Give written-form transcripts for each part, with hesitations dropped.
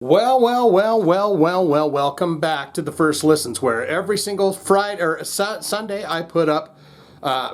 Welcome back to the First Listens, where every single Friday or Sunday I put up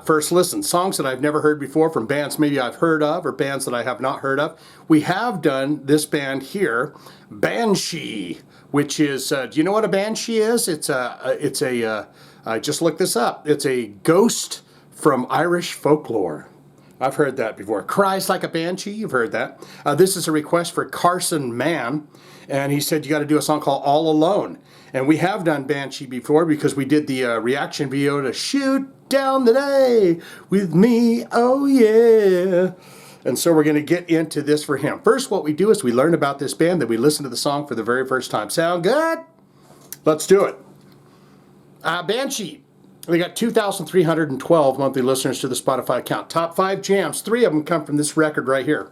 First Listens, songs that I've never heard before from bands maybe I've heard of or bands that I have not heard of. We have done this band here, Banshee, which is, do you know what a Banshee is? I just looked this up. It's a ghost from Irish folklore. I've heard that before. Cries like a banshee, you've heard that. This is a request for Carson Mann, and he said you got to do a song called All Alone. And we have done Banshee before because we did the reaction video to Shoot Down the Day with Me, oh yeah. And so we're going to get into this for him. First, what we do is we learn about this band, then we listen to the song for the very first time. Sound good? Let's do it. Banshee. We got 2,312 monthly listeners to the Spotify account. Top 5 jams. 3 of them come from this record right here.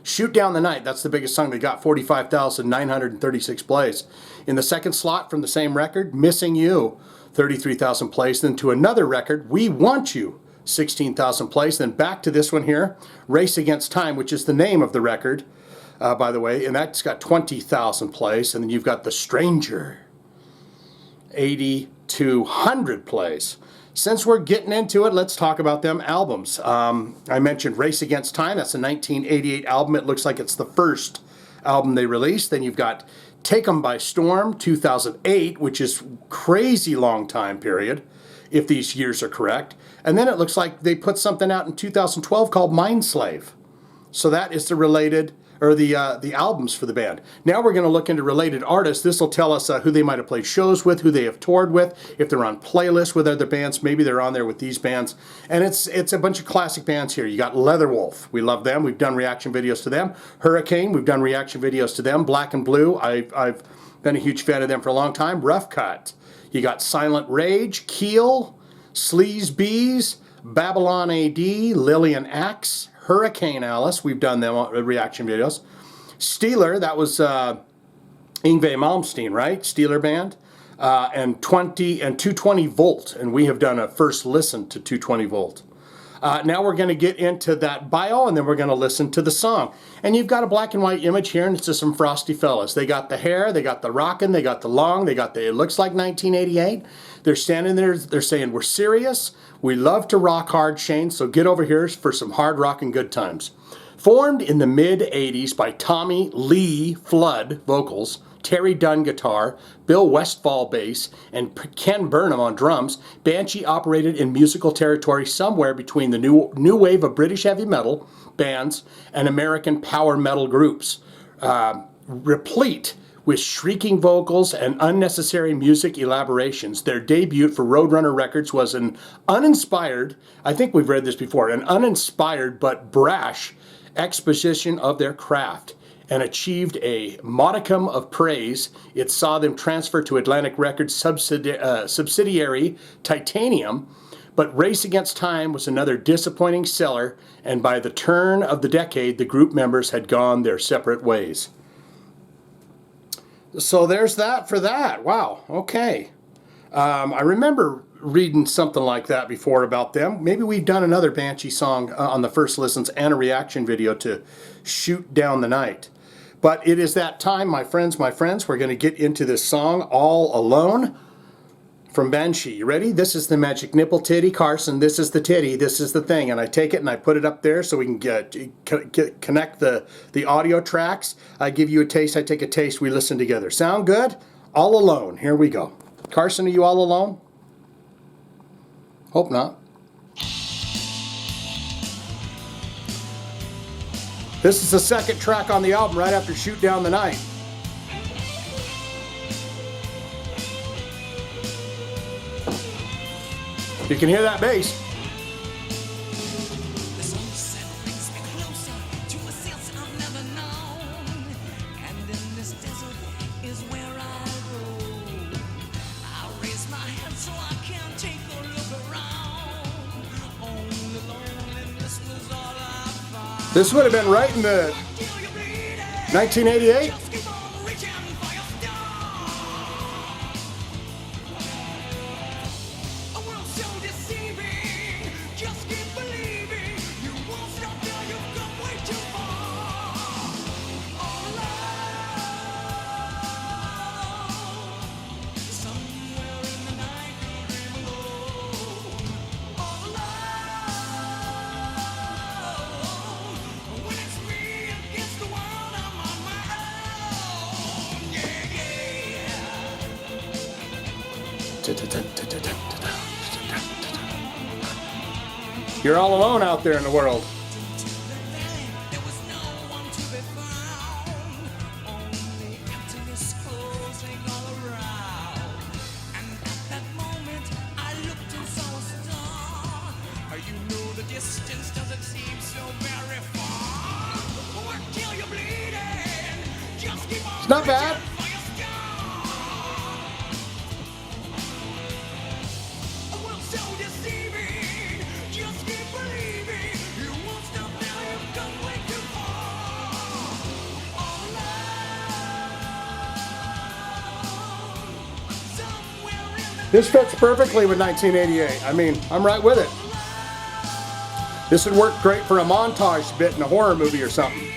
Shoot Down the Night. That's the biggest song. They got 45,936 plays. In the second slot from the same record, Missing You, 33,000 plays. Then to another record, We Want You, 16,000 plays. Then back to this one here, Race Against Time, which is the name of the record, by the way. And that's got 20,000 plays. And then you've got The Stranger, 8,200 plays. Since we're getting into it, let's talk about them albums. I mentioned Race Against Time. That's a 1988 album. It looks like it's the first album they released. Then you've got Take 'Em by Storm, 2008, which is crazy long time period, if these years are correct. And then it looks like they put something out in 2012 called Mind Slave. So that is the related, or the albums for the band. Now we're going to look into related artists. This will tell us who they might have played shows with, who they have toured with, if they're on playlists with other bands, maybe they're on there with these bands. And it's a bunch of classic bands here. You got Leatherwolf, we love them. We've done reaction videos to them. Hurricane, we've done reaction videos to them. Black and Blue, I've been a huge fan of them for a long time. Rough Cut. You got Silent Rage, Keel, Sleaze Bees, Babylon AD, Lillian Axe, Hurricane Alice, we've done them on reaction videos. Steeler, that was Yngwie Malmsteen, right? Steeler band. And 220 Volt, and we have done a first listen to 220 Volt. Now we're going to get into that bio, and then we're going to listen to the song. And you've got a black and white image here, and it's just some frosty fellas. They got the hair, they got the rockin', they got the long, they got the, it looks like 1988. They're standing there, they're saying, we're serious, we love to rock hard, Shane, so get over here for some hard rockin' good times. Formed in the mid-'80s by Tommy Lee Flood, vocals, Terry Dunn guitar, Bill Westfall bass, and Ken Burnham on drums, Banshee operated in musical territory somewhere between the new wave of British heavy metal bands and American power metal groups, replete with shrieking vocals and unnecessary music elaborations. Their debut for Roadrunner Records was an uninspired, I think we've read this before, an uninspired but brash exposition of their craft, and achieved a modicum of praise. It saw them transfer to Atlantic Records subsidiary Titanium, but Race Against Time was another disappointing seller, and by the turn of the decade, the group members had gone their separate ways. So there's that for that. Wow, okay. I remember reading something like that before about them. Maybe we've done another Banshee song on the first listens and a reaction video to Shoot Down the Night. But it is that time, my friends. We're going to get into this song, All Alone, from Banshee. You ready? This is the magic nipple titty, Carson. This is the titty. This is the thing. And I take it and I put it up there so we can connect the audio tracks. I give you a taste. I take a taste. We listen together. Sound good? All Alone. Here we go. Carson, are you all alone? Hope not. This is the second track on the album right after Shoot Down the Night. You can hear that bass. This would have been right in the 1988. You're all alone out there in the world. It's not bad. This fits perfectly with 1988. I mean, I'm right with it. This would work great for a montage bit in a horror movie or something.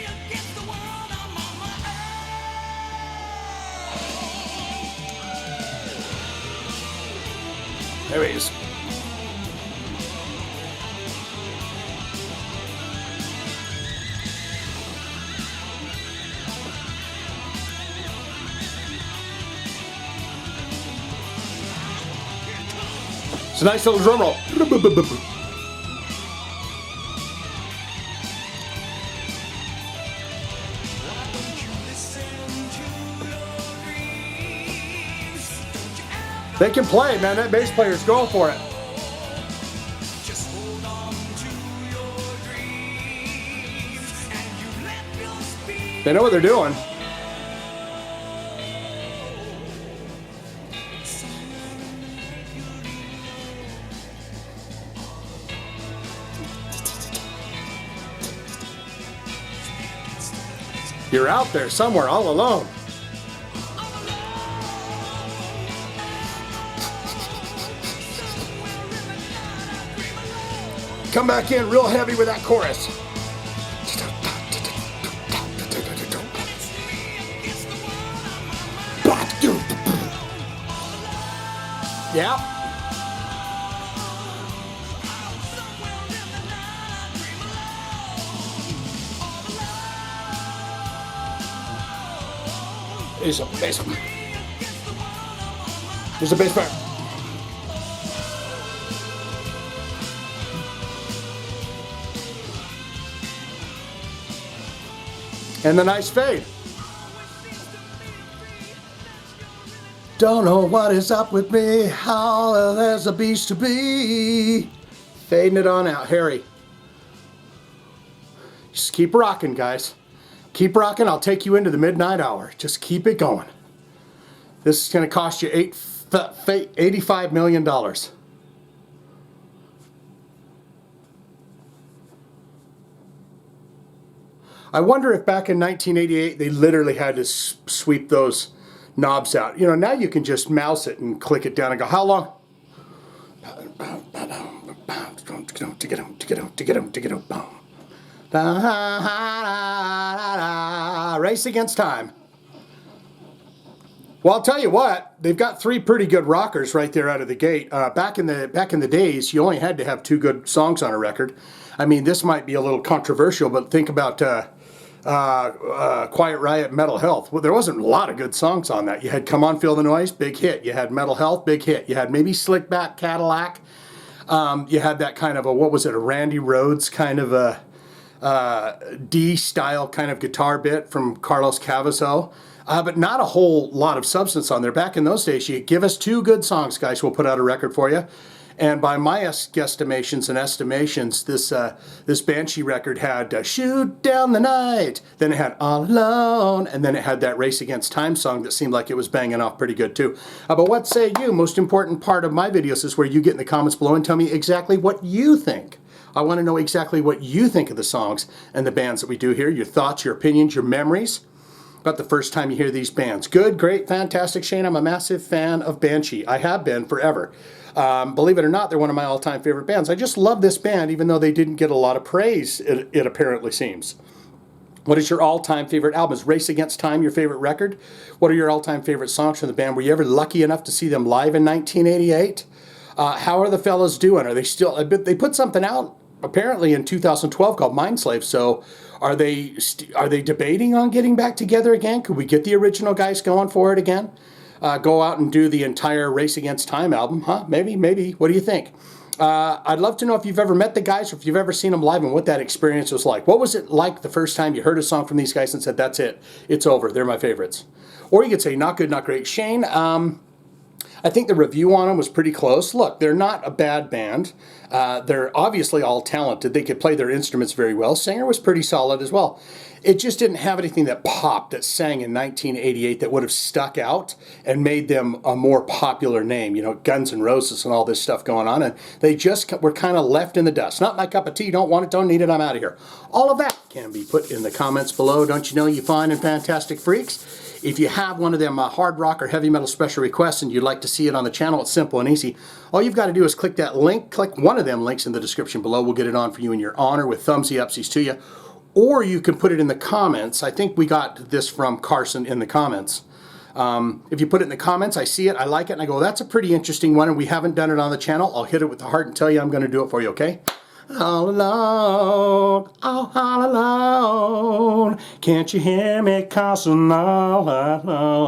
There he is. It's a nice little drum roll. They can play, man. That bass player's going for it. They know what they're doing. You're out there somewhere all alone. Come back in real heavy with that chorus. Yeah. There's a bass. There's a bass player. And the nice fade. Don't know what is up with me, how there's a beast to be. Fading it on out, Harry. Just keep rocking, guys. Keep rocking, I'll take you into the midnight hour. Just keep it going. This is going to cost you $85 million. I wonder if back in 1988 they literally had to sweep those knobs out. You know, now you can just mouse it and click it down and go, how long? Race against time. Well, I'll tell you what, they've got three pretty good rockers right there out of the gate. Back in the days, you only had to have two good songs on a record. I mean, this might be a little controversial, but think about Quiet Riot, Mental Health. Well, there wasn't a lot of good songs on that. You had Come On, Feel the Noise, big hit. You had Mental Health, big hit. You had maybe Slick Back Cadillac. You had that kind of a, what was it, a Randy Rhoads kind of a D-style kind of guitar bit from Carlos Cavazo. But not a whole lot of substance on there. Back in those days, you give us two good songs, guys, we'll put out a record for you. And by my guesstimations and estimations, this Banshee record had Shoot Down the Night, then it had All Alone, and then it had that Race Against Time song that seemed like it was banging off pretty good too. But what say you? Most important part of my videos is where you get in the comments below and tell me exactly what you think. I want to know exactly what you think of the songs and the bands that we do here, your thoughts, your opinions, your memories about the first time you hear these bands. Good, great, fantastic. Shane, I'm a massive fan of Banshee. I have been forever. Believe it or not, they're one of my all-time favorite bands. I just love this band, even though they didn't get a lot of praise, it apparently seems. What is your all-time favorite album? Is Race Against Time your favorite record? What are your all-time favorite songs from the band? Were you ever lucky enough to see them live in 1988? How are the fellas doing? Are they still... They put something out apparently in 2012 called Mindslave, so are they debating on getting back together again? Could we get the original guys going for it again? go out and do the entire Race Against Time album, huh? Maybe, maybe. What do you think? I'd love to know if you've ever met the guys or if you've ever seen them live and what that experience was like. What was it like the first time you heard a song from these guys and said, that's it, it's over, they're my favorites? Or you could say, not good, not great. Shane, I think the review on them was pretty close. Look, they're not a bad band. They're obviously all talented. They could play their instruments very well. Singer was pretty solid as well. It just didn't have anything that popped, that sang in 1988 that would have stuck out and made them a more popular name. You know, Guns N' Roses and all this stuff going on. And they just were kind of left in the dust. Not my cup of tea. Don't want it, don't need it, I'm out of here. All of that can be put in the comments below. Don't you know, you fine and fantastic freaks? If you have one of them hard rock or heavy metal special requests and you'd like to see it on the channel, it's simple and easy. All you've got to do is click that link, click one of them links in the description below. We'll get it on for you in your honor with thumbsy-upsies to you. Or you can put it in the comments. I think we got this from Carson in the comments. If you put it in the comments, I see it, I like it, and I go, that's a pretty interesting one, and we haven't done it on the channel. I'll hit it with the heart and tell you I'm going to do it for you, okay? All alone, oh, all alone, can't you hear me coughing all alone?